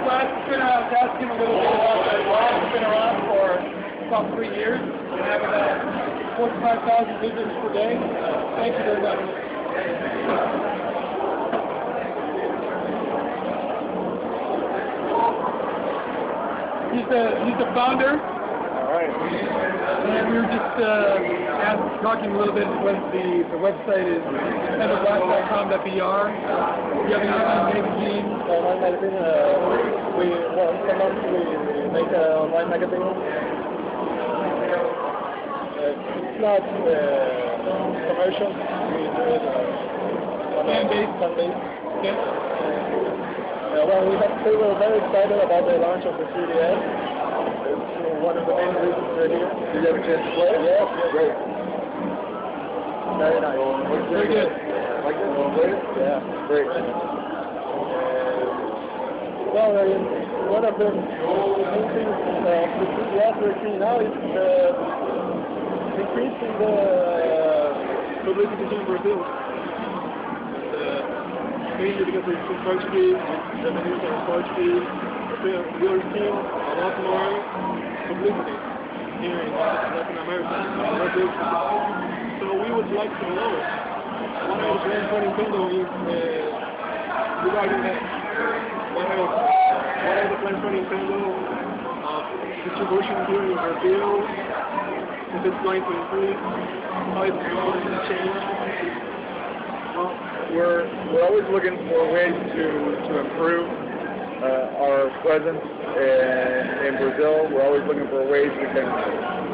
class has been asking a little bit about the blog. It's been around for about 3 years. We have about 4,000 to 5,000 visitors per day. Thank you very much. He's the founder. All right. And we were just talking a little bit what the website is endoflife.com.br. Do you have any online magazine? Online magazine, once a month we make an online magazine. It's not commercial. We do it fan-based. Okay. Well, we were very excited about the launch of the 3DS. It's one of the main reasons we're here. Did you have a chance to play it? Yes, great. Very nice. Very good. Like this? Played it? Yeah, great. Well, one of the main things of the 3DS we're seeing now is increasing the publicity in Brazil. Mainly because it's in Portuguese, Japanese and Portuguese, we are seeing a lot more publicity here in Latin America, Brazil. So we would like to know what are the plans for Nintendo regarding that. What are the plans for Nintendo distribution here in Brazil? If it's going to increase, how it's going to change? Well, we're always looking for ways to improve our presence in Brazil. We're always looking for ways we can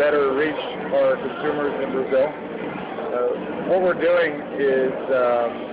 better reach our consumers in Brazil. What we're doing is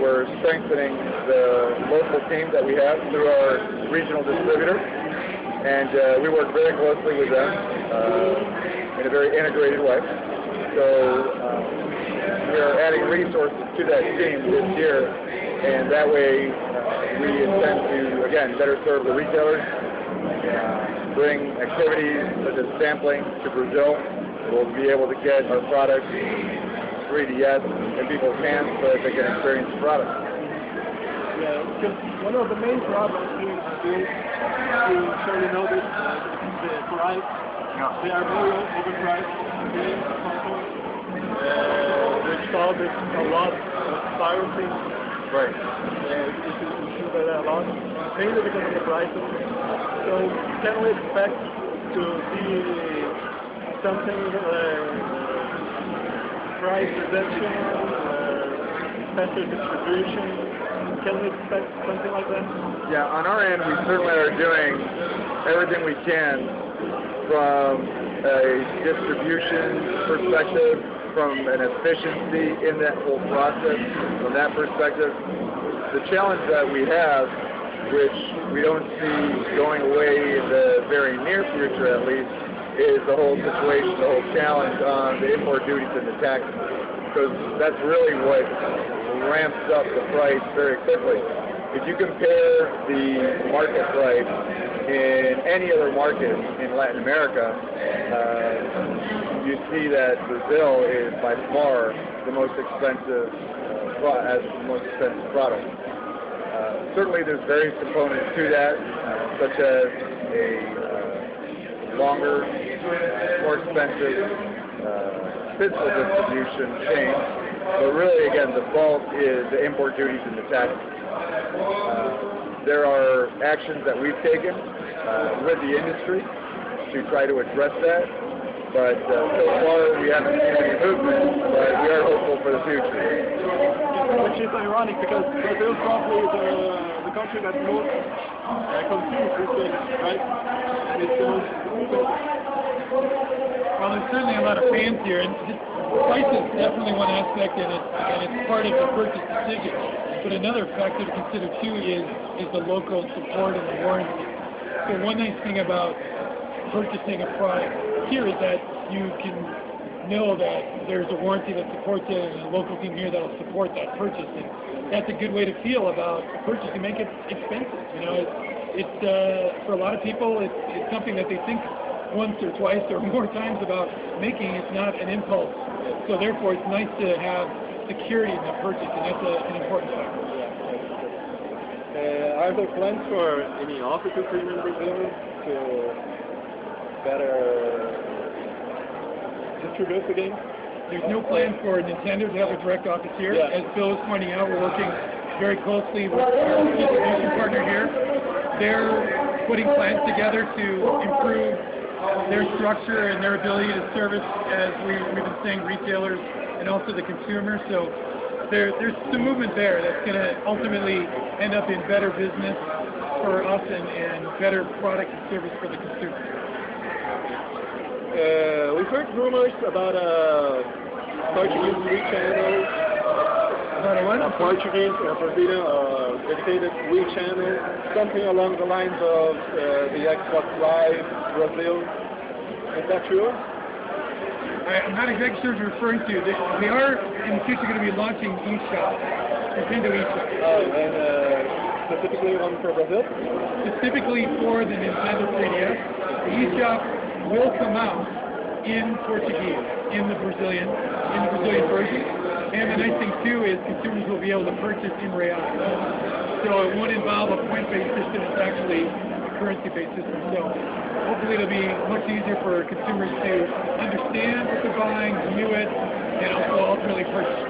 we're strengthening the local team that we have through our regional distributor, and we work very closely with them in a very integrated way. So we are adding resources to that team this year, and that way we intend to, again, better serve the retailers, bring activities such as sampling to Brazil. We'll be able to get our products 3DS in people's hands so that they can experience the product. Yeah, because one of the main problems here in Brazil, you surely know this, the price. They are very overpriced. We saw this a lot of piracy. Right. We see that a lot, mainly because of the prices. So can we expect to see something price reduction, better distribution? Can we expect something like that? Yeah, on our end, we certainly are doing everything we can from a distribution perspective, from an efficiency in that whole process, from that perspective. The challenge that we have, which we don't see going away in the very near future at least, is the whole situation, the whole challenge on the import duties and the taxes, because that's really what ramps up the price very quickly. If you compare the market price in any other market in Latin America, you see that Brazil is by far the most expensive, has the most expensive product. Certainly there's various components to that, such as a longer, more expensive physical distribution chain, but really, again, the bulk is the import duties and the taxes. There are actions that we've taken with the industry to try to address that, but so far we haven't seen any movement, but we are hopeful for the future. Which is ironic because Brazil probably is the country that most consumes these things, right? It's the most Well, there's certainly a lot of fans here, and price is definitely one aspect, and it's part of the purchase decision. But another factor to consider too is the local support and the warranty. So one nice thing about purchasing a product here is that you can know that there's a warranty that supports it and a local team here that will support that purchase. And that's a good way to feel about purchasing. Make it expensive. You know, it's for a lot of people, it's something that they think once or twice or more times about making. It's not an impulse. So therefore, it's nice to have security in that purchase, and that's an important factor. Are there plans for any offices here in Brazil to better distribute the game? There's no plan for Nintendo to have a direct office here. Yeah. As Phil was pointing out, we're working very closely with our distribution partner here. They're putting plans together to improve their structure and their ability to service, as we've been saying, retailers and also the consumer. So there's some movement there that's going to ultimately end up in better business for us and better product and service for the consumer. We've heard rumors about a Portuguese Wii channel. About a what? A Portuguese dedicated Wii channel, something along the lines of the Xbox Live Brazil. Is that true? I'm not exactly sure what you're referring to. They are in the future going to be launching eShop, Nintendo eShop. And specifically one for Brazil? Specifically for the Nintendo 3DS, the eShop will come out in Portuguese, in the Brazilian version. And the nice thing too is consumers will be able to purchase in real. So it won't involve a point-based system, it's actually a currency-based system. So hopefully it'll be much easier for consumers to understand what they're buying, view it, and also ultimately purchase.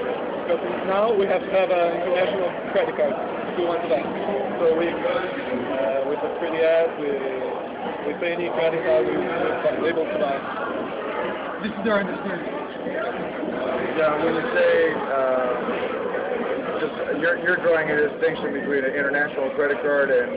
Because now we have to have an international credit card if we want to buy. So with the 3DS, with any credit card, we're able to buy. This is our understanding. Yeah, when you say, just you're drawing a distinction between an international credit card and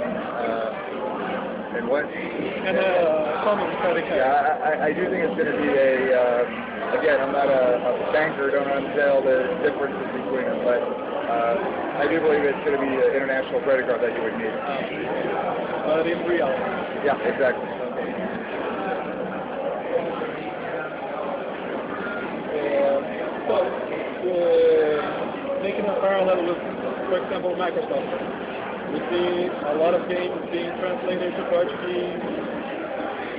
what? And a common credit card. Yeah, I do think it's going to be again, I'm not a banker, don't understand all the differences between them, but I do believe it's going to be an international credit card that you would need. But in real. Yeah, exactly. So, making a parallel with, for example, Microsoft, we see a lot of games being translated to Portuguese,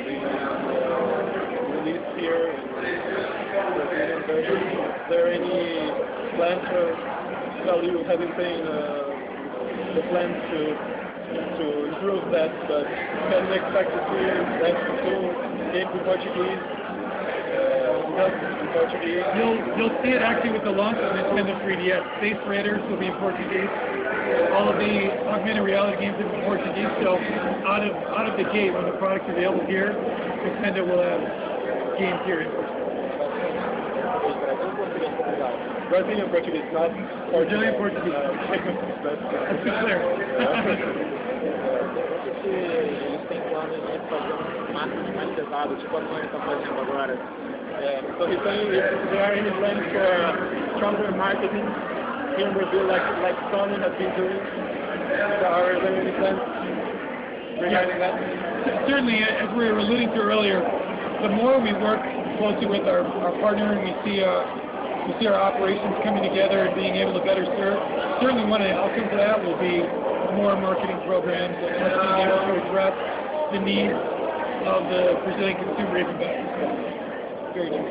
being released here in Brazilian version. Is there any plans for, well, you have been saying the plans to improve that, but can we expect to see that soon games in Portuguese? Portuguese. You'll see it actually with the launch of Nintendo 3DS. Space Raiders will be in Portuguese. All of the augmented reality games will be in Portuguese. So out of the gate, when the product's available here, Nintendo will have games here in Portuguese. Brazilian Portuguese, not Brazilian Portuguese. That's clear. Eles têm planos de fazer um marketing mais pesado, tipo a Sony está fazendo agora. So he's saying if there are any plans for stronger marketing here in Brazil, like Sony has been doing, are there any plans regarding that? Certainly, as we were alluding to earlier, the more we work closely with our partner and we see our operations coming together and being able to better serve, certainly one of the outcomes of that will be more marketing programs and us being able to address the needs of the Brazilian consumer even better. Very true.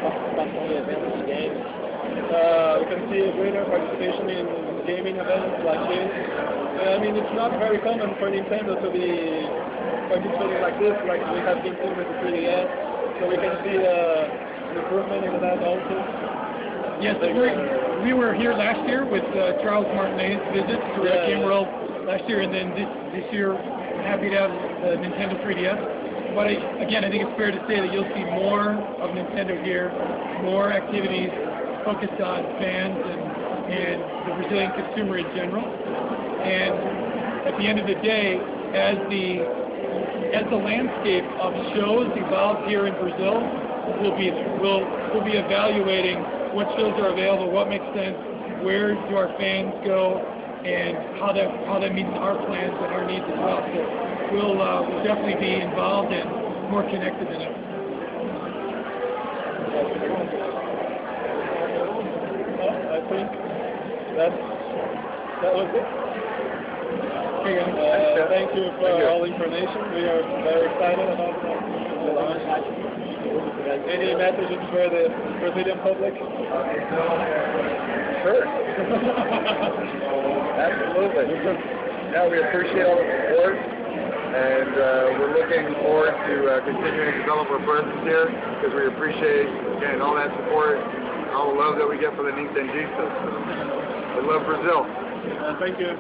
Participação em eventos de games. We can see a greater participation in gaming events like this. I mean, it's not very common for Nintendo to be participating like this, like we have been seeing with the 3DS. So we can see improvement in that also. Yes, we were here last year with Charles Martinet's visit to Game World last year, and then this year, happy to have the Nintendo 3DS. But again, I think it's fair to say that you'll see more of Nintendo here, more activities focused on fans and the Brazilian consumer in general. And at the end of the day, as the landscape of shows evolves here in Brazil, we'll be there. We'll be evaluating what shows are available, what makes sense, where do our fans go, and how that meets our plans and our needs as well. So we'll definitely be involved and more connected than ever. Well, I think that was it. Thank you for all the information. We are very excited about the launch. Any messages for the Brazilian public? Sure. Absolutely. No, we appreciate all the support, and we're looking forward to continuing to develop our presence here because we appreciate, again, all that support, all the love that we get for the Entrevista. We love Brazil. Thank you.